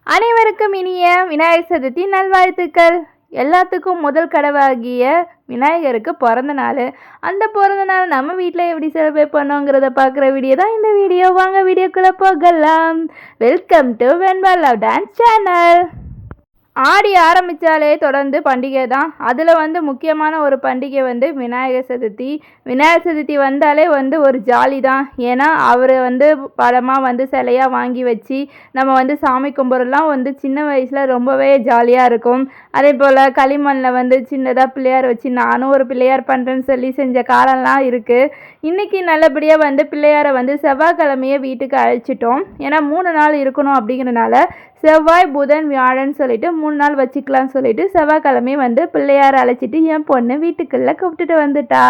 அனைவருக்கும் இனிய விநாயகர் சதுர்த்தி நல்வாழ்த்துக்கள். எல்லாத்துக்கும் முதல் கடவாகிய விநாயகருக்கு பிறந்த நாள். அந்த பிறந்த நாள் நம்ம வீட்டில் எப்படி செலிப்ரேட் பண்ணோங்கிறத பார்க்குற வீடியோ தான் இந்த வீடியோ. வாங்க வீடியோக்குள்ளே போகலாம். Welcome to Venba love dance channel. ஆடி ஆரம்பித்தாலே தொடர்ந்து பண்டிகை தான். அதில் முக்கியமான ஒரு பண்டிகை விநாயகர் சதுர்த்தி. விநாயகர் சதுர்த்தி வந்தாலே ஒரு ஜாலி தான். ஏன்னா அவர் படமாக சிலையாக வாங்கி வச்சு நம்ம சாமி கும்பிட்றலாம் சின்ன வயசில் ரொம்பவே ஜாலியாக இருக்கும். அதே போல் களிமண்ணில் சின்னதாக பிள்ளையார் வச்சு நானும் ஒரு பிள்ளையார் பண்ணுறேன்னு சொல்லி செஞ்ச காலம்லாம் இருக்குது. இன்றைக்கி நல்லபடியாக பிள்ளையாரை செவ்வாய்க்கிழமையே வீட்டுக்கு அழைச்சிட்டோம். ஏன்னா 3 நாள் இருக்கணும் அப்படிங்கிறனால செவ்வாய் புதன் வியாழன் சொல்லிட்டு 3 நாள் வச்சுக்கலாம்னு சொல்லிட்டு செவ்வாய்க்கிழமை பிள்ளையாரை அழைச்சிட்டு என் பொண்ணு வீட்டுக்குள்ளே கூப்பிட்டுட்டு வந்துட்டா.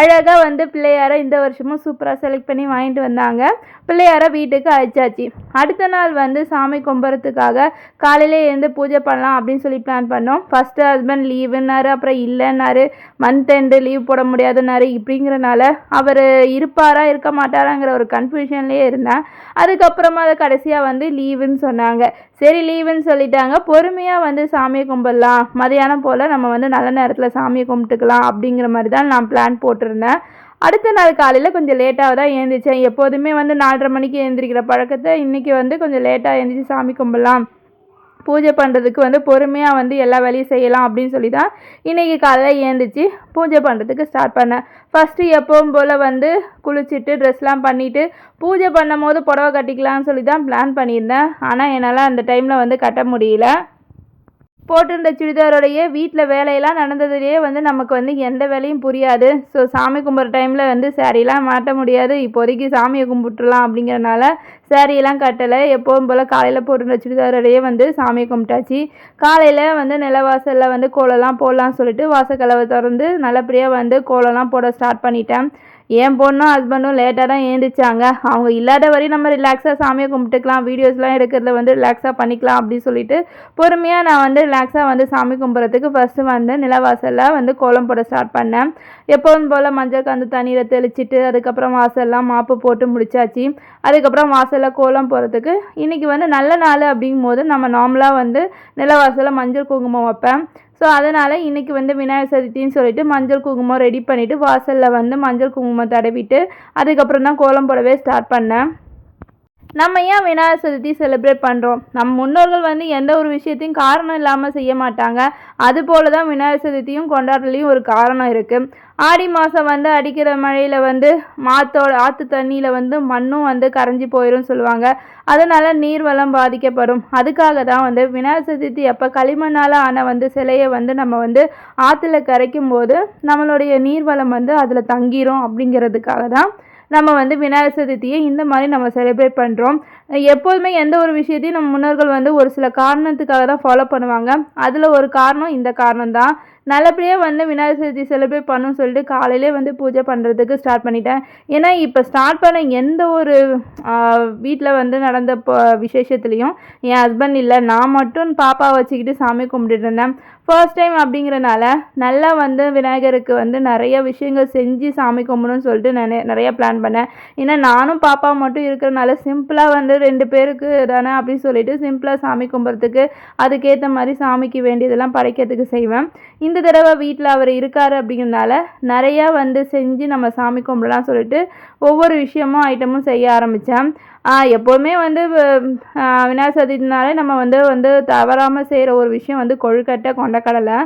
அழகாக பிள்ளையாரை இந்த வருஷமும் சூப்பராக செலக்ட் பண்ணி வாங்கிட்டு வந்தாங்க. பிள்ளையாரை வீட்டுக்கு அழைச்சாச்சு. அடுத்த நாள் சாமி கும்பிட்றதுக்காக காலையிலே எழுந்து பூஜை பண்ணலாம் அப்படின்னு சொல்லி பிளான் பண்ணோம். ஃபஸ்ட்டு ஹஸ்பண்ட் லீவுன்னாரு, அப்புறம் இல்லைன்னாரு, மந்த் எண்டு லீவ் போட முடியாதுன்னாரு. இப்படிங்கிறனால அவர் இருப்பாரா இருக்க மாட்டாராங்கிற ஒரு கன்ஃபியூஷன்லேயே இருந்தேன். அதுக்கப்புறமா அதை கடைசியாக லீவுன்னு சொன்னாங்க. சரி லீவுன்னு சொல்லிட்டாங்க. பொறுமையாக சாமியை கும்பிடலாம், மதியானம் போல் நம்ம நல்ல நேரத்தில் சாமியை கும்பிட்டுக்கலாம் அப்படிங்கிற மாதிரி தான் நான் பிளான் போட்டிருந்தேன். அடுத்த நாள் காலையில் கொஞ்சம் லேட்டாக தான் எழுந்திரிச்சேன். எப்போதுமே 4:30 மணிக்கு எழுந்திரிக்கிற பழக்கத்தை இன்றைக்கி கொஞ்சம் லேட்டாக எழுந்திரிச்சு சாமி கும்பிடலாம், பூஜை பண்ணுறதுக்கு பொறுமையாக எல்லா வேலையும் செய்யலாம் அப்படின்னு சொல்லி தான் இன்றைக்கி காலையில் எழுந்திரிச்சு பூஜை பண்ணுறதுக்கு ஸ்டார்ட் பண்ணேன். ஃபஸ்ட்டு எப்பவும் போல் குளிச்சுட்டு ட்ரெஸ்லாம் பண்ணிவிட்டு பூஜை பண்ணும் போது புடவை கட்டிக்கலாம்னு சொல்லி தான் பிளான் பண்ணியிருந்தேன். ஆனால் என்னால் அந்த டைமில் கட்ட முடியல. போட்டிருந்த சுடிதாரோடைய வீட்டில் வேலையெல்லாம் நடந்ததுலேயே நமக்கு எந்த வேலையும் புரியாது. ஸோ சாமி கும்பிட்ற டைமில் சாரீலாம் மாட்ட முடியாது. இப்போதைக்கு சாமியை கும்பிட்டுலாம் அப்படிங்கிறனால சாரியெல்லாம் கட்டலை. எப்போவும் போல் காலையில் போட்டிருந்த சுடிதாரோடையே சாமியை கும்பிட்டாச்சு. காலையில் நிலவாசலில் கோலம்லாம் போடலான்னு சொல்லிட்டு வாசக்கதவை திறந்து நல்லபடியாக கோலம்லாம் போட ஸ்டார்ட் பண்ணிட்டேன். என் பொண்ணும் ஹஸ்பண்டும் லேட்டாக தான் எழுந்திரிச்சாங்க. அவங்க இல்லாத வரையும் நம்ம ரிலாக்ஸாக சாமியை கும்பிட்டுக்கலாம், வீடியோஸ்லாம் எடுக்கிறதுல ரிலாக்ஸாக பண்ணிக்கலாம் அப்படின்னு சொல்லிட்டு பொறுமையாக நான் ரிலாக்ஸாக சாமி கும்பிட்றதுக்கு ஃபஸ்ட்டு நிலவாசலில் கோலம் போட ஸ்டார்ட் பண்ணேன். எப்போதும் போல் மஞ்சள் கந்து தண்ணீரை தெளிச்சிட்டு அதுக்கப்புறம் வாசல்லாம் மாப்பு போட்டு முடிச்சாச்சு. அதுக்கப்புறம் வாசலில் கோலம் போகிறதுக்கு இன்றைக்கி நல்ல நாள் அப்படிங்கும் போது நம்ம நார்மலாக நிலவாசலில் மஞ்சள் குங்குமம் வைப்பேன். ஸோ அதனால் இன்றைக்கி விநாயகர் சதுர்த்தின்னு சொல்லிட்டு மஞ்சள் குங்குமம் ரெடி பண்ணிவிட்டு வாசலில் மஞ்சள் குங்குமம் தடவிட்டு அதுக்கப்புறம் தான் கோலம் போடவே ஸ்டார்ட் பண்ணேன். நம்ம ஏன் விநாயகர் சதுர்த்தி செலிப்ரேட் பண்ணுறோம்? நம்ம முன்னோர்கள் எந்த ஒரு விஷயத்தையும் காரணம் இல்லாமல் செய்ய மாட்டாங்க. அதுபோல் தான் விநாயகர் சதுர்த்தியும் கொண்டாடலையும் ஒரு காரணம் இருக்குது. ஆடி மாதம் அடிக்கிற மழையில் ஆற்று தண்ணியில் மண்ணும் கரைஞ்சி போயிடும் சொல்லுவாங்க. அதனால் நீர்வளம் பாதிக்கப்படும். அதுக்காக தான் விநாயகர் சதுர்த்தி அப்போ களிமண்ணால் ஆன சிலையை நம்ம ஆற்றுல கரைக்கும் போது நம்மளுடைய நீர்வளம் அதில் தங்கிரும் அப்படிங்கிறதுக்காக தான் நம்ம விநாயகர் சதுர்த்தியை இந்த மாதிரி நம்ம செலிப்ரேட் பண்ணுறோம். எப்போதுமே எந்த ஒரு விஷயத்தையும் நம்ம முன்னோர்கள் ஒரு சில காரணத்துக்காக தான் ஃபாலோ பண்ணுவாங்க. அதில் ஒரு காரணம் இந்த காரணம் தான். நல்லபடியாக விநாயகர் சதுர்த்தி செலிப்ரேட் பண்ணணும்னு சொல்லிட்டு காலையிலே பூஜை பண்ணுறதுக்கு ஸ்டார்ட் பண்ணிட்டேன். ஏன்னா இப்போ ஸ்டார்ட் பண்ண எந்த ஒரு வீட்டில் நடந்த விசேஷத்துலேயும் என் ஹஸ்பண்ட் இல்லை, நான் மட்டும் பாப்பா வச்சுக்கிட்டு சாமி கும்பிட்டுட்டு இருந்தேன். ஃபர்ஸ்ட் டைம் அப்படிங்கிறனால நல்லா விநாயகருக்கு நிறைய விஷயங்கள் செஞ்சு சாமி கும்பிடணும்னு சொல்லிட்டு நான் நிறையா பிளான் பண்ணேன். ஏன்னா நானும் பாப்பா மட்டும் இருக்கிறனால சிம்பிளாக 2 பேருக்கு தானே அப்படின்னு சொல்லிட்டு சிம்பிளாக சாமி கும்பிட்றதுக்கு அதுக்கேற்ற மாதிரி சாமிக்கு வேண்டியதெல்லாம் படைக்கிறதுக்கு செய்வேன். இந்த தடவை வீட்டில் அவர் இருக்கார் அப்படிங்கிறதுனால நிறையா செஞ்சு நம்ம சாமி கும்பிடலாம் சொல்லிட்டு ஒவ்வொரு விஷயமும் ஐட்டமும் செய்ய ஆரம்பித்தேன். எப்போதுமே விநாயகர் சதுர்த்தினாலே நம்ம தவறாமல் செய்கிற ஒரு விஷயம் கொழுக்கட்டை, கொண்டக்கடலை.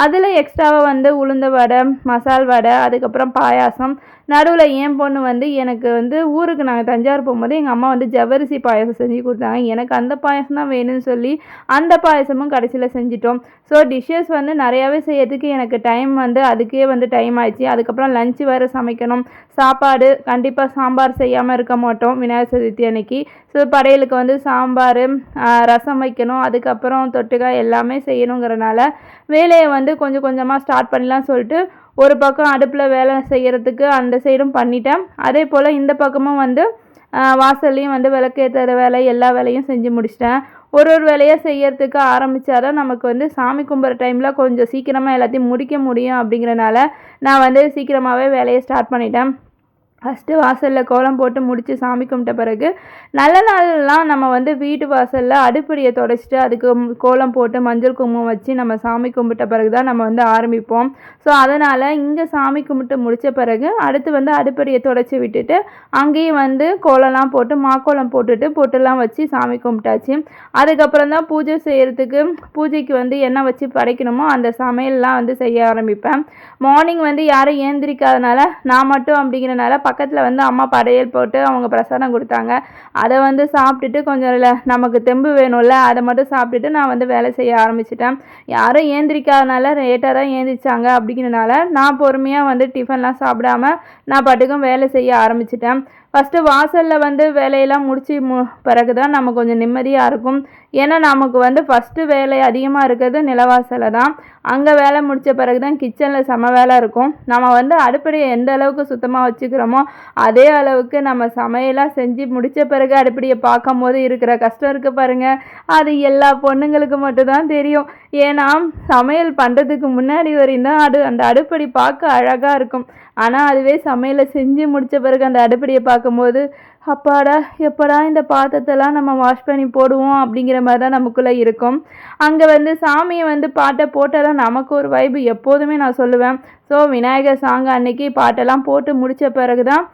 அதில் எக்ஸ்ட்ராவாக உளுந்த வடை, மசால் வடை, அதுக்கப்புறம் பாயாசம். நடுவில் என் பொண்ணு எனக்கு ஊருக்கு நாங்கள் தஞ்சாவூர் போகும்போது எங்கள் அம்மா ஜவ்வரிசி பாயாசம் செஞ்சு கொடுத்தாங்க. எனக்கு அந்த பாயாசம் தான் வேணும்னு சொல்லி அந்த பாயாசமும் கடைசியில் செஞ்சிட்டோம். ஸோ டிஷ்ஷஸ் நிறையாவே செய்யறதுக்கு எனக்கு டைம் அதுக்கே டைம் ஆயிடுச்சு. அதுக்கப்புறம் லஞ்சு வேறு சமைக்கணும். சாப்பாடு கண்டிப்பாக சாம்பார் செய்யாமல் இருக்க மாட்டோம் விநாயகர் சதுர்த்தி அன்னைக்கு. ஸோ படையலுக்கு சாம்பார், ரசம் வைக்கணும், அதுக்கப்புறம் தொட்டுக்காய் எல்லாமே செய்யணுங்கிறனால வேலையை கொஞ்சம் கொஞ்சமாக ஸ்டார்ட் பண்ணலான்னு சொல்லிட்டு ஒரு பக்கம் அடுப்பில் வேலை செய்கிறதுக்கு அந்த சைடும் பண்ணிட்டேன். அதே போல் இந்த பக்கமும் வாசல்லையும் விளக்கேற்றுற வேலை எல்லா வேலையும் செஞ்சு முடிச்சிட்டேன். ஒரு வேலையாக செய்யறதுக்கு ஆரம்பித்தாதான் நமக்கு சாமி கும்பிட்ற டைமில் கொஞ்சம் சீக்கிரமாக எல்லாத்தையும் முடிக்க முடியும் அப்படிங்கிறனால நான் சீக்கிரமாகவே வேலையை ஸ்டார்ட் பண்ணிட்டேன். ஃபஸ்ட்டு வாசலில் கோலம் போட்டு முடித்து சாமி கும்பிட்ட பிறகு நல்ல நாள்லாம் நம்ம வந்து வீட்டு வாசலில் அடுப்படியை துடைச்சிட்டு அதுக்கு கோலம் போட்டு மஞ்சள் குங்குமம் வச்சு நம்ம சாமி கும்பிட்ட பிறகு தான் நம்ம வந்து ஆரம்பிப்போம். ஸோ அதனால் இங்கே சாமி கும்பிட்டு முடித்த பிறகு அடுத்து வந்து அடுப்படியை துடைச்சி விட்டுட்டு அங்கேயும் வந்து கோலம்லாம் போட்டு மாக்கோலம் போட்டுட்டு பொட்டுலாம் வச்சு சாமி கும்பிட்டாச்சு. அதுக்கப்புறம் தான் பூஜை செய்கிறதுக்கு பூஜைக்கு வந்து என்ன வச்சு படைக்கணுமோ அந்த சமையல்லாம் வந்து செய்ய ஆரம்பிப்பேன். மார்னிங் வந்து யாரும் ஏந்திரிக்காதனால நான் மட்டும் அப்படிங்கிறனால பக்கத்தில் வந்து அம்மா படையல் போட்டு அவங்க பிரசாதம் கொடுத்தாங்க. அதை வந்து சாப்பிட்டுட்டு கொஞ்சம் நமக்கு தெம்பு வேணும்ல, அதை மட்டும் சாப்பிட்டுட்டு நான் வந்து வேலை செய்ய ஆரம்பிச்சிட்டேன். யாரும் ஏந்திரிக்காதனால லேட்டாக தான் ஏந்திரிச்சாங்க அப்படிங்கிறனால நான் பொறுமையாக வந்து டிஃபன்லாம் சாப்பிடாம நான் பாட்டுக்கும் வேலை செய்ய ஆரம்பிச்சிட்டேன். ஃபஸ்ட்டு வாசலில் வந்து வேலையெல்லாம் முடித்து பிறகு தான் நம்ம கொஞ்சம் நிம்மதியாக இருக்கும். ஏன்னா நமக்கு வந்து ஃபஸ்ட்டு வேலை அதிகமாக இருக்கிறது நிலவாசலில் தான். அங்கே வேலை முடித்த பிறகு தான் கிச்சனில் செம வேலை இருக்கும். நம்ம வந்து அடுப்படியை எந்த அளவுக்கு சுத்தமாக வச்சுக்கிறோமோ அதே அளவுக்கு நம்ம சமையலாக செஞ்சு முடித்த பிறகு அடுப்படியை பார்க்கும் போது இருக்கிற கஷ்டம் இருக்குது பாருங்கள், அது எல்லா பொண்ணுங்களுக்கு மட்டும்தான் தெரியும். ஏன்னா சமையல் பண்ணுறதுக்கு முன்னாடி வரையும் தான் அந்த அடுப்படி பார்க்க அழகாக இருக்கும். ஆனால் அதுவே சமையலை செஞ்சு முடித்த பிறகு அந்த அடுப்படியை பார்க்கும்போது அப்பாடா எப்படா இந்த பாத்திரத்தெல்லாம் நம்ம வாஷ் பண்ணி போடுவோம் அப்படிங்கிற மாதிரி தான் நமக்குள்ளே இருக்கும். அங்கே வந்து சாமியை வந்து பாட்டை போட்டால் தான் நமக்கு ஒரு வைப்பு எப்போதுமே நான் சொல்லுவேன். ஸோ விநாயகர் சாங் அன்னைக்கு பாட்டெல்லாம் போட்டு முடித்த பிறகு தான்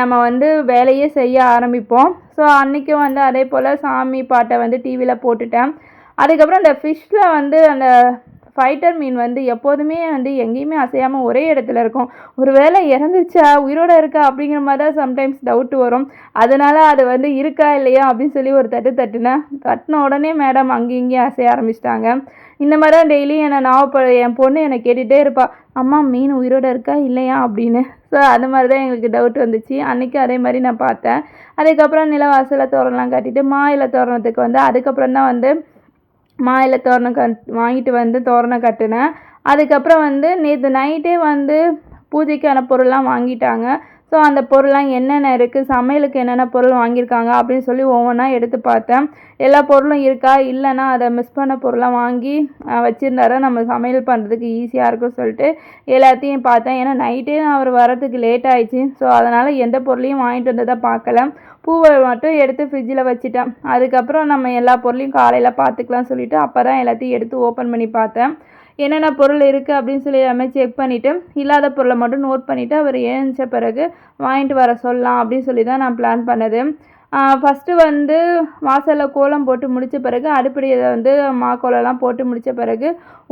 நம்ம வந்து வேலையே செய்ய ஆரம்பிப்போம். ஸோ அன்றைக்கும் வந்து அதே போல் சாமி பாட்டை வந்து டிவியில் போட்டுட்டேன். அதுக்கப்புறம் அந்த ஃபிஷ்ஷில் வந்து அந்த ஃபைட்டர் மீன் வந்து எப்போதுமே வந்து எங்கேயுமே அசையாமல் ஒரே இடத்துல இருக்கும். ஒரு வேளை இறந்துச்சா உயிரோடு இருக்கா அப்படிங்கிற மாதிரி தான் சம்டைம்ஸ் டவுட்டு வரும். அதனால் அது வந்து இருக்கா இல்லையா அப்படின்னு சொல்லி ஒரு தட்டின உடனே மேடம் அங்கேயும் இங்கேயும் அசைய ஆரம்பிச்சிட்டாங்க. இந்த மாதிரி தான் டெய்லியும் என் பொண்ணு என்னை கேட்டுகிட்டே இருப்பாள், அம்மா மீன் உயிரோடு இருக்கா இல்லையா அப்படின்னு. ஸோ அது மாதிரி தான் எங்களுக்கு டவுட் வந்துச்சு. அன்றைக்கி அதே மாதிரி நான் பார்த்தேன். அதுக்கப்புறம் நிலவாசலில் தோரணம்லாம் கட்டிட்டு மாயில தோரணத்துக்கு வந்து அதுக்கப்புறம் தான் வந்து மாயில தோரணம் வாங்கிட்டு வந்து தோரணம் கட்டினேன். அதுக்கப்புறம் வந்து நேற்று நைட்டே வந்து பூஜைக்கான பொருள்லாம் வாங்கிட்டாங்க. ஸோ அந்த பொருள்லாம் என்னென்ன இருக்குது, சமையலுக்கு என்னென்ன பொருள் வாங்கியிருக்காங்க அப்படின்னு சொல்லி ஒவ்வொன்றா எடுத்து பார்த்தேன். எல்லா பொருளும் இருக்கா, இல்லைன்னா அதை மிஸ் பண்ண பொருளாக வாங்கி வச்சுருந்தாரா நம்ம சமையல் பண்ணுறதுக்கு ஈஸியாக இருக்கும்னு சொல்லிட்டு எல்லாத்தையும் பார்த்தேன். ஏன்னா நைட்டே நான் அவர் வரத்துக்கு லேட் ஆகிடுச்சு. ஸோ அதனால் எந்த பொருளையும் வாங்கிட்டு வந்ததை பார்க்கல. பூவை மட்டும் எடுத்து ஃப்ரிட்ஜில் வச்சுட்டேன். அதுக்கப்புறம் நம்ம எல்லா பொருளையும் காலையில் பார்த்துக்கலாம் சொல்லிவிட்டு அப்போ தான் எல்லாத்தையும் எடுத்து ஓப்பன் பண்ணி பார்த்தேன். என்னென்ன பொருள் இருக்குது அப்படின்னு சொல்லி எல்லாமே செக் பண்ணிவிட்டு இல்லாத பொருளை மட்டும் நோட் பண்ணிவிட்டு அவர் ஏழுந்த பிறகு வாங்கிட்டு வர சொல்லலாம் அப்படின்னு சொல்லி தான் நான் பிளான் பண்ணது. ஃபஸ்ட்டு வந்து வாசலில் கோலம் போட்டு முடித்த பிறகு அடுப்படியில் வந்து மாக்கோலம்லாம் போட்டு முடித்த பிறகு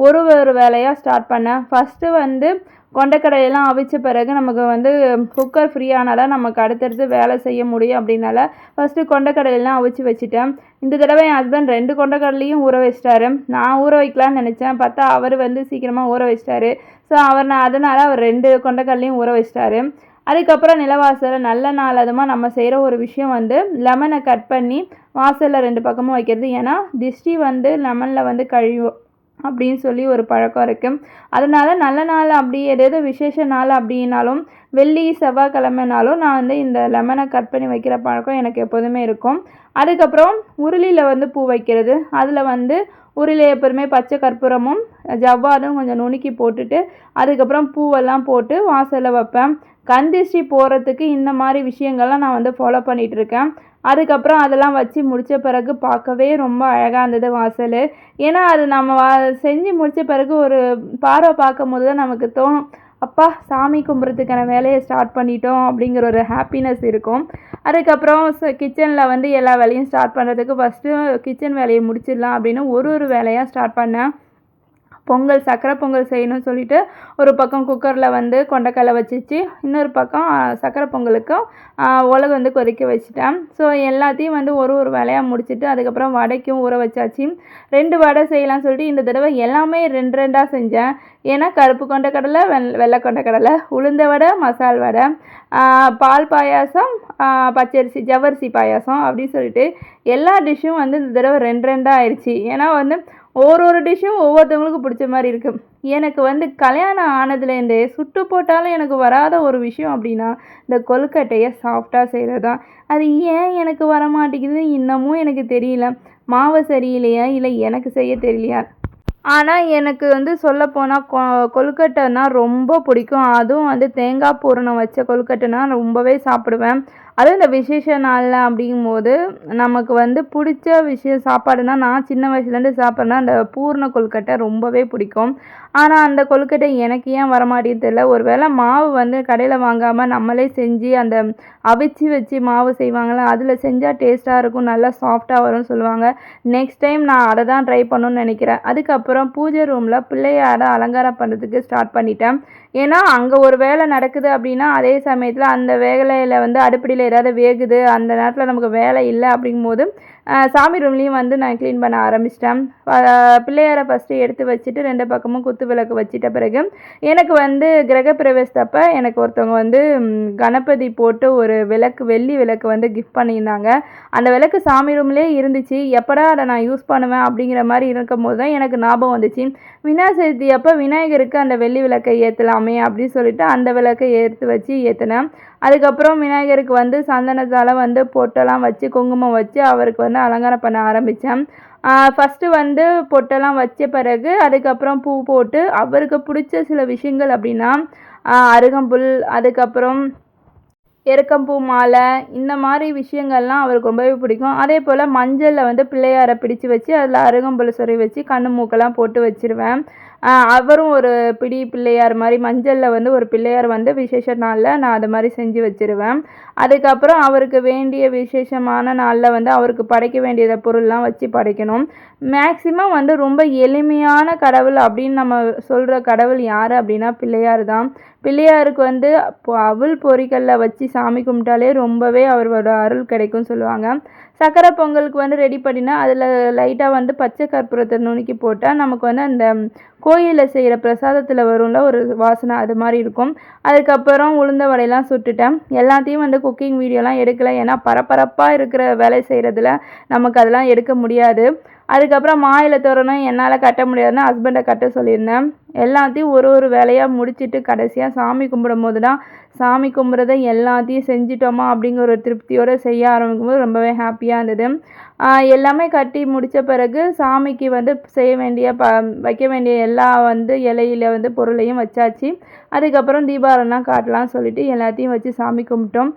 ஒரு வேலையாக ஸ்டார்ட் பண்ணேன். ஃபஸ்ட்டு வந்து கொண்டைக்கடலையெல்லாம் அவிச்ச பிறகு நமக்கு வந்து குக்கர் ஃப்ரீ ஆனால் நமக்கு அடுத்தடுத்து வேலை செய்ய முடியும் அப்படின்னால ஃபஸ்ட்டு கொண்டைக்கடலையெல்லாம் அவிச்சு வச்சுட்டேன். இந்த தடவை என் ஹஸ்பண்ட் 2 கொண்டைக்கடலையும் ஊற வச்சிட்டாரு. நான் ஊற வைக்கலான்னு நினச்சேன், பார்த்தா அவர் வந்து சீக்கிரமாக ஊற வச்சிட்டாரு. ஸோ அதனால் அவர் 2 கொண்டைக்கடலையும் ஊற வச்சிட்டாரு. அதுக்கப்புறம் நிலவாசலில் நல்ல நாளதுமாக நம்ம செய்கிற ஒரு விஷயம் வந்து லெமனை கட் பண்ணி வாசலில் 2 பக்கமும் வைக்கிறது. ஏன்னா திஷ்டி வந்து லெமனில் வந்து கழியும் அப்படின்னு சொல்லி ஒரு பழக்கம் இருக்குது. அதனால் நல்ல நாள் அப்படி ஏதாவது விசேஷ நாள் அப்படின்னாலும் வெள்ளி செவ்வாய்க்கிழமைனாலும் நான் வந்து இந்த லெமனை கட் பண்ணி வைக்கிற பழக்கம் எனக்கு எப்போதுமே இருக்கும். அதுக்கப்புறம் உருளியில் வந்து பூ வைக்கிறது. அதில் வந்து உருளி எப்போதுமே பச்சை கற்பூரமும் ஜவ்வாதும் கொஞ்சம் நுணுக்கி போட்டுட்டு அதுக்கப்புறம் பூவெல்லாம் போட்டு வாசலில் வைப்பேன். கண் திருஷ்டி போகிறதுக்கு இந்த மாதிரி விஷயங்கள்லாம் நான் வந்து ஃபாலோ பண்ணிகிட்ருக்கேன். அதுக்கப்புறம் அதெல்லாம் வச்சு முடித்த பிறகு பார்க்கவே ரொம்ப அழகாக இருந்தது வாசல். ஏன்னா அது நம்ம செஞ்சு முடித்த பிறகு ஒரு பார்வை பார்க்கும் போது தான் நமக்கு தோணும், அப்பா சாமி கும்பிட்றதுக்கான வேலையை ஸ்டார்ட் பண்ணிட்டோம் அப்படிங்கிற ஒரு ஹாப்பினஸ் இருக்கும். அதுக்கப்புறம் கிச்சனில் வந்து எல்லா வேலையும் ஸ்டார்ட் பண்ணுறதுக்கு ஃபஸ்ட்டு கிச்சன் வேலையை முடிச்சிடலாம் அப்படின்னு ஒரு வேலையாக ஸ்டார்ட் பண்ணேன். பொங்கல் சக்கரை பொங்கல் செய்யணும்னு சொல்லிட்டு ஒரு பக்கம் குக்கரில் வந்து கொண்டைக்கடலை வச்சிச்சு, இன்னொரு பக்கம் சக்கரை பொங்கலுக்கும் உலகு வந்து கொதிக்க வச்சுட்டேன். ஸோ எல்லாத்தையும் வந்து ஒரு வேலையாக முடிச்சுட்டு அதுக்கப்புறம் வடைக்கும் ஊற வச்சாச்சு. 2 வடை செய்யலாம்னு சொல்லிட்டு இந்த தடவை எல்லாமே 2 செஞ்சேன். ஏன்னா கருப்பு கொண்டைக்கடலை வெள்ளை கொண்டைக்கடலை, உளுந்த வடை, மசால் வடை, பால் பாயாசம், பச்சரிசி ஜவ்வரிசி பாயாசம் அப்படின்னு சொல்லிட்டு எல்லா டிஷ்ஷும் வந்து இந்த தடவை 2 ஆயிடுச்சு. ஏன்னா வந்து ஒரு டிஷ்ஷும் ஒவ்வொருத்தவங்களுக்கும் பிடிச்ச மாதிரி இருக்குது. எனக்கு வந்து கல்யாணம் ஆனதுலேருந்தே சுட்டு போட்டாலும் எனக்கு வராத ஒரு விஷயம் அப்படின்னா இந்த கொழுக்கட்டையை சாஃப்டாக செய்கிறது தான். அது ஏன் எனக்கு வரமாட்டேங்குது இன்னமும் எனக்கு தெரியல. மாவு சரியில்லையா இல்லை எனக்கு செய்ய தெரியலையா? ஆனால் எனக்கு வந்து சொல்லப்போனால் கொழுக்கட்டைன்னா ரொம்ப பிடிக்கும். அதுவும் வந்து தேங்காய் பூரணம் வச்ச கொழுக்கட்டைனா ரொம்பவே சாப்பிடுவேன். அதுவும் இந்த விசேஷ நாளில் அப்படிங்கும்போது நமக்கு வந்து பிடிச்ச சாப்பாடுனா நான் சின்ன வயசுலேருந்து சாப்பிட்றேன்னா அந்த பூரண கொழுக்கட்டை ரொம்பவே பிடிக்கும். ஆனால் அந்த கொழுக்கட்டை எனக்கு ஏன் வரமாட்டேங்குது தெரியல. ஒரு வேளை மாவு வந்து கடையில் வாங்காமல் நம்மளே செஞ்சு அந்த அவிச்சு வச்சு மாவு செய்வாங்கள்ல, அதில் செஞ்சால் டேஸ்ட்டாக இருக்கும், நல்லா சாஃப்டாக வரும்னு சொல்லுவாங்க. நெக்ஸ்ட் டைம் நான் அதை தான் ட்ரை பண்ணணும்னு நினைக்கிறேன். அதுக்கப்புறம் பூஜை ரூமில் பிள்ளையாரை அலங்காரம் பண்ணுறதுக்கு ஸ்டார்ட் பண்ணிட்டேன். ஏன்னா அங்கே ஒரு வேலை நடக்குது அப்படின்னா அதே சமயத்தில் அந்த வேலையில் வந்து அடுப்படியில் ஏதாவது வேகுது, அந்த நேரத்தில் நமக்கு வேலை இல்லை அப்படிங்கும்போது சாமி ரூம்லேயும் வந்து நான் க்ளீன் பண்ண ஆரம்பிச்சிட்டேன். பிள்ளையாரை ஃபஸ்ட்டு எடுத்து வச்சுட்டு 2 பக்கமும் குத்து விளக்கு வச்சிட்ட பிறகு எனக்கு வந்து கிரகப்பிரவேசத்தப்போ எனக்கு ஒருத்தவங்க வந்து கணபதி போட்டு ஒரு விளக்கு, வெள்ளி விளக்கு வந்து கிஃப்ட் பண்ணியிருந்தாங்க. அந்த விளக்கு சாமி ரூம்லேயே இருந்துச்சு. எப்படா அதை நான் யூஸ் பண்ணுவேன் அப்படிங்கிற மாதிரி இருக்கும்போது தான் எனக்கு ஞாபகம் வந்துச்சு. விநாயகர் சதுர்த்தி அப்போ விநாயகருக்கு அந்த வெள்ளி விளக்கை ஏற்றலாமே அப்படின்னு சொல்லிட்டு அந்த விளக்கை எடுத்து வச்சு ஏற்றினேன். அதுக்கப்புறம் விநாயகருக்கு வந்து சந்தனத்தால் வந்து பொட்டெல்லாம் வச்சு குங்குமம் வச்சு அவருக்கு வந்து அலங்காரம் பண்ண ஆரம்பித்தேன். ஃபஸ்ட்டு வந்து பொட்டெல்லாம் வச்ச பிறகு அதுக்கப்புறம் பூ போட்டு அவருக்கு பிடிச்ச சில விஷயங்கள் அப்படின்னா அருகம்புல், அதுக்கப்புறம் எருக்கம்பூ மாலை, இந்த மாதிரி விஷயங்கள்லாம் அவருக்கு ரொம்பவே பிடிக்கும். அதே போல் மஞ்சளில் வந்து பிள்ளையாரை பிடிச்சு வச்சு அதில் அருகம்புல் சொருவி வச்சு கண்ணு மூக்கெல்லாம் போட்டு வச்சுருவேன். அவரும் ஒரு பிடி பிள்ளையார் மாதிரி மஞ்சளில் வந்து ஒரு பிள்ளையார் வந்து விசேஷ நாளில் நான் அது மாதிரி செஞ்சு வச்சுருவேன். அதுக்கப்புறம் அவருக்கு வேண்டிய விசேஷமான நாளில் வந்து அவருக்கு படைக்க வேண்டிய பொருள்லாம் வச்சு படைக்கணும். மேக்ஸிமம் வந்து ரொம்ப எளிமையான கடவுள் அப்படின்னு நம்ம சொல்கிற கடவுள் யார் அப்படின்னா பிள்ளையார் தான். பிள்ளையாருக்கு வந்து அவல் பொரிக்கல்ல வச்சு சாமி கும்பிட்டாலே ரொம்பவே அவரோட அருள் கிடைக்கும்னு சொல்லுவாங்க. சக்கரை பொங்கலுக்கு வந்து ரெடி பண்ணினா அதில் லைட்டாக வந்து பச்சை கற்பூரத்தை நுணுக்கி போட்டால் நமக்கு வந்து அந்த கோயிலில் செய்கிற பிரசாதத்தில் வரும்ல ஒரு வாசனை, அது மாதிரி இருக்கும். அதுக்கப்புறம் உளுந்த வடையெல்லாம் சுட்டுட்டேன். எல்லாத்தையும் வந்து குக்கிங் வீடியோலாம் எடுக்கலை, ஏன்னா பரபரப்பாக இருக்கிற வேலை செய்கிறதுல நமக்கு அதெல்லாம் எடுக்க முடியாது. அதுக்கப்புறம் மாயிலை தோரணம் என்னால் கட்ட முடியாதுன்னு ஹஸ்பண்டை கட்ட சொல்லியிருந்தேன். எல்லாத்தையும் ஒரு வேலையாக முடிச்சுட்டு கடைசியாக சாமி கும்பிடும்போது தான் சாமி கும்பிட்றத எல்லாத்தையும் செஞ்சிட்டோமா அப்படிங்கிற ஒரு திருப்தியோடு செய்ய ஆரம்பிக்கும்போது ரொம்பவே ஹாப்பியாக இருந்தது. எல்லாமே கட்டி முடித்த பிறகு சாமிக்கு வந்து செய்ய வேண்டிய வைக்க வேண்டிய எல்லா வந்து இலையில வந்து பொருளையும் வச்சாச்சு. அதுக்கப்புறம் தீபாவளிலாம் காட்டலாம்னு சொல்லிட்டு எல்லாத்தையும் வச்சு சாமி கும்பிட்டோம்.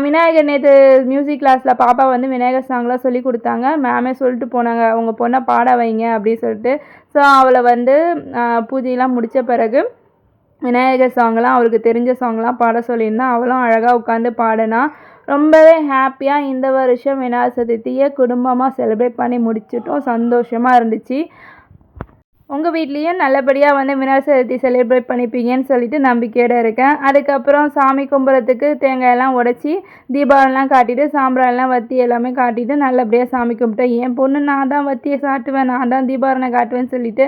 விநாயகர் நேற்று மியூசிக் கிளாஸில் பாப்பா வந்து விநாயகர் சாங்லாம் சொல்லி கொடுத்தாங்க. மேமே சொல்லிட்டு போனாங்க, உங்கள் பொண்ணை பாட வைங்க அப்படின்னு சொல்லிட்டு. ஸோ அவளை வந்து பூஜையெல்லாம் முடித்த பிறகு விநாயகர் சாங்லாம் அவளுக்கு தெரிஞ்ச சாங்லாம் பாட சொல்லியிருந்தேன். அவளும் அழகாக உட்காந்து பாடினா. ரொம்பவே ஹாப்பியாக இந்த வருஷம் விநாயகர் சதுர்த்தியை குடும்பமாக செலிப்ரேட் பண்ணி முடிச்சிட்டோம். சந்தோஷமாக இருந்துச்சு. உங்கள் வீட்லேயும் நல்லபடியாக வந்து விநாயகர் சதுர்த்தி செலிப்ரேட் பண்ணிப்பீங்கன்னு சொல்லிட்டு நம்பிக்கையோடு இருக்கேன். அதுக்கப்புறம் சாமி கும்பிட்றதுக்கு தேங்காயெல்லாம் உடச்சி தீபாவளிலாம் காட்டிட்டு சாம்பிராணிலாம் வத்தி எல்லாமே காட்டிட்டு நல்லபடியாக சாமி கும்பிட்டேன். என் பொண்ணு நான் தான் வத்தியை சாட்டுவேன், நான் தான் தீபாவளி காட்டுவேன்னு சொல்லிட்டு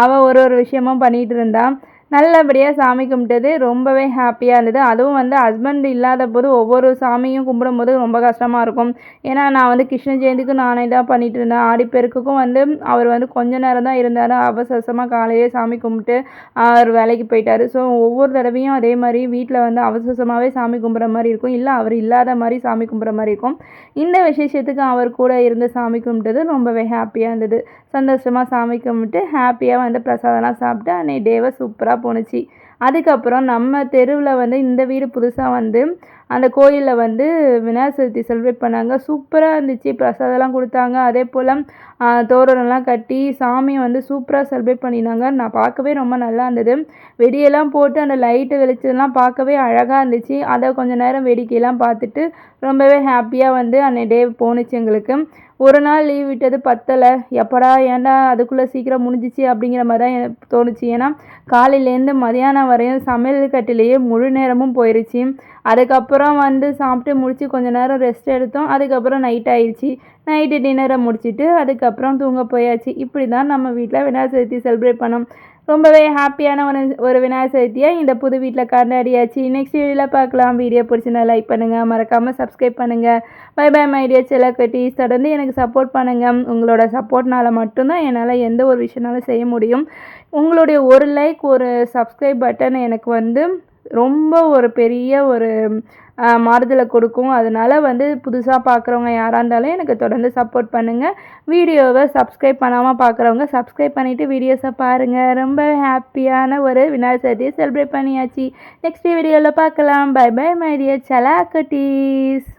அவள் ஒரு விஷயமும் பண்ணிகிட்டு இருந்தான். நல்லபடியாக சாமி கும்பிட்டது ரொம்பவே ஹாப்பியாக இருந்தது. அதுவும் வந்து ஹஸ்பண்ட் இல்லாத போது ஒவ்வொரு சாமியும் கும்பிடும்போது ரொம்ப கஷ்டமாக இருக்கும். ஏன்னா நான் வந்து கிருஷ்ண ஜெயந்திக்கு நானே தான் பண்ணிகிட்டு இருந்தேன். ஆடிப்பெருக்குக்கும் வந்து அவர் வந்து கொஞ்ச நேரம் தான் இருந்தார். அவசரமாக காலையிலே சாமி கும்பிட்டு அவர் வேலைக்கு போயிட்டார். ஸோ ஒவ்வொரு தடவையும் அதே மாதிரி வீட்டில் வந்து அவசரமாகவே சாமி கும்பிட்ற மாதிரி இருக்கும், இல்லை அவர் இல்லாத மாதிரி சாமி கும்பிட்ற மாதிரி இருக்கும். இந்த விசேஷத்துக்கு அவர் கூட இருந்து சாமி கும்பிட்டது ரொம்பவே ஹாப்பியாக இருந்தது. சந்தோஷமாக சாமி கும்பிட்டு ஹாப்பியாக வந்து பிரசாதம்லாம் சாப்பிட்டு அன்றைக்கி டேவை சூப்பராக போணுச்சு. அதுக்கப்புறம் நம்ம தெருவில் வந்து இந்த வீடு புதுசாக வந்து அந்த கோயிலில் வந்து விநாயகர் சதுர்த்தி செலிப்ரேட் பண்ணாங்க. சூப்பராக இருந்துச்சு. பிரசாதம்லாம் கொடுத்தாங்க. அதே போல் தோரணம்லாம் கட்டி சாமியை வந்து சூப்பராக செலிப்ரேட் பண்ணினாங்க. நான் பார்க்கவே ரொம்ப நல்லா இருந்தது. வெடியெல்லாம் போட்டு அந்த லைட்டு வெளிச்சம்லாம் பார்க்கவே அழகாக இருந்துச்சு. அதை கொஞ்சம் நேரம் வேடிக்கையெல்லாம் பார்த்துட்டு ரொம்பவே ஹாப்பியாக வந்து அன்றைக்கி டே போணுச்சு எங்களுக்கு. ஒரு நாள் லீவ் விட்டது பத்தலை. எப்படா ஏன்டா அதுக்குள்ளே சீக்கிரம் முடிஞ்சிச்சு அப்படிங்கிற மாதிரி தான் எனக்கு தோணுச்சு. ஏன்னா காலையிலேருந்து மதியானம் வரையும் சமையல் கட்டிலேயே முழு நேரமும் போயிடுச்சு. அதுக்கப்புறம் வந்து சாப்பிட்டு முடித்து கொஞ்சம் நேரம் ரெஸ்ட் எடுத்தோம். அதுக்கப்புறம் நைட் ஆயிடுச்சு. நைட்டு டின்னரை முடிச்சுட்டு அதுக்கப்புறம் தூங்க போயாச்சு. இப்படி தான் நம்ம வீட்டில் விநாயகர் சதுர்த்தி செலிப்ரேட் பண்ணோம். ரொம்பவே ஹாப்பியான ஒரு விநாயகர் சதுர்த்தியை இந்த புது வீட்டில் கொண்டாடியாச்சு. நெக்ஸ்ட் வீடியோவில் பார்க்கலாம். வீடியோ பிடிச்சிருந்தா லைக் பண்ணுங்கள், மறக்காமல் சப்ஸ்கிரைப் பண்ணுங்கள். பை பை மை டியர் செல்லக்குட்டீஸ். தொடர்ந்து எனக்கு சப்போர்ட் பண்ணுங்கள். உங்களோட சப்போர்ட்னால மட்டும்தான் என்னால் எந்த ஒரு விஷயனாலும் செய்ய முடியும். உங்களுடைய ஒரு லைக், ஒரு சப்ஸ்கிரைப் பட்டன் எனக்கு வந்து ரொம்ப ஒரு பெரிய ஒரு மாறுதலை கொடுக்கும். அதனால் வந்து புதுசாக பார்க்குறவங்க யாராக இருந்தாலும் எனக்கு தொடர்ந்து சப்போர்ட் பண்ணுங்கள். வீடியோவை சப்ஸ்கிரைப் பண்ணாமல் பார்க்குறவங்க சப்ஸ்கிரைப் பண்ணிவிட்டு வீடியோஸை பாருங்கள். ரொம்ப ஹாப்பியான ஒரு விநாயகர் சதுர்த்தியை செலிப்ரேட் பண்ணியாச்சு. நெக்ஸ்ட் வீடியோவில் பார்க்கலாம். பை பை மை டியர் சலா குட்டீஸ்.